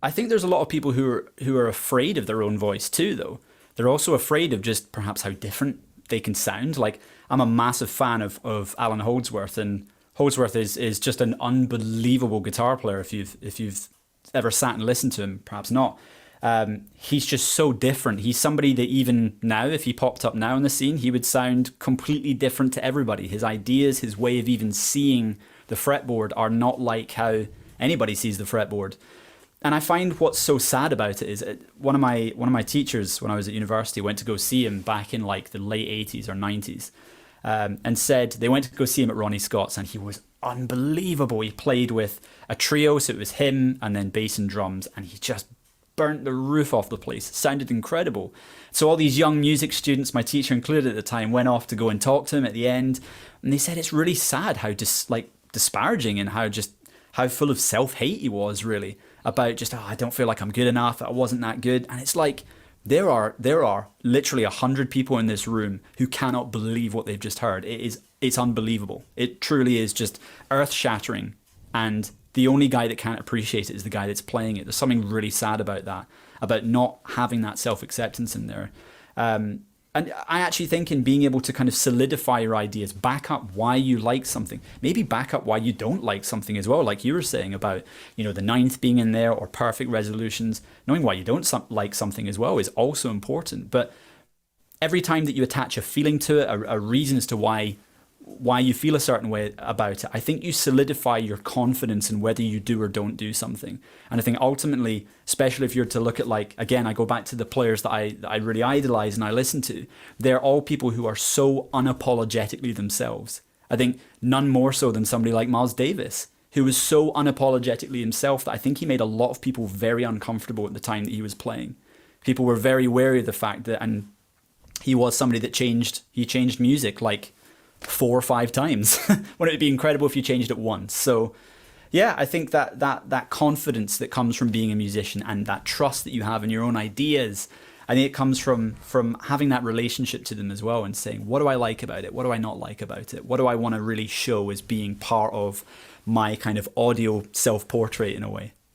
I think there's a lot of people who are afraid of their own voice too, though. They're also afraid of just perhaps how different they can sound. Like, I'm a massive fan of Alan Holdsworth, and Holdsworth is just an unbelievable guitar player. If you've ever sat and listened to him, perhaps not. He's just so different. He's somebody that even now, if he popped up now in the scene, he would sound completely different to everybody. His ideas, his way of even seeing the fretboard are not like how anybody sees the fretboard. And I find what's so sad about it is one of my teachers when I was at university went to go see him back in like the late 80s or 90s, and said they went to go see him at Ronnie Scott's, and he was unbelievable. He played with a trio, so it was him and then bass and drums, and he just burnt the roof off the place. It sounded incredible. So all these young music students, my teacher included at the time, went off to go and talk to him at the end, and they said it's really sad how disparaging and how full of self-hate he was, really, about just, I don't feel like I'm good enough, I wasn't that good. And it's like there are literally 100 people in this room who cannot believe what they've just heard. It's unbelievable. It truly is just earth-shattering, and the only guy that can't appreciate it is the guy that's playing it. There's something really sad about that, about not having that self-acceptance in there. And I actually think in being able to kind of solidify your ideas, back up why you like something, maybe back up why you don't like something as well, like you were saying about, the ninth being in there or perfect resolutions. Knowing why you don't like something as well is also important. But every time that you attach a feeling to it, a reason as to why you feel a certain way about it, I think you solidify your confidence in whether you do or don't do something. And I think ultimately, especially if you're to look at, like, again, I go back to the players that I really idolize and I listen to, they're all people who are so unapologetically themselves. I think none more so than somebody like Miles Davis, who was so unapologetically himself that I think he made a lot of people very uncomfortable at the time that he was playing. People were very wary of the fact that, and he was somebody that changed music like 4 or 5 times. Wouldn't it be incredible if you changed it once? So yeah, I think that confidence that comes from being a musician and that trust that you have in your own ideas, I think it comes from having that relationship to them as well, and saying, what do I like about it? What do I not like about it? What do I want to really show as being part of my kind of audio self-portrait in a way?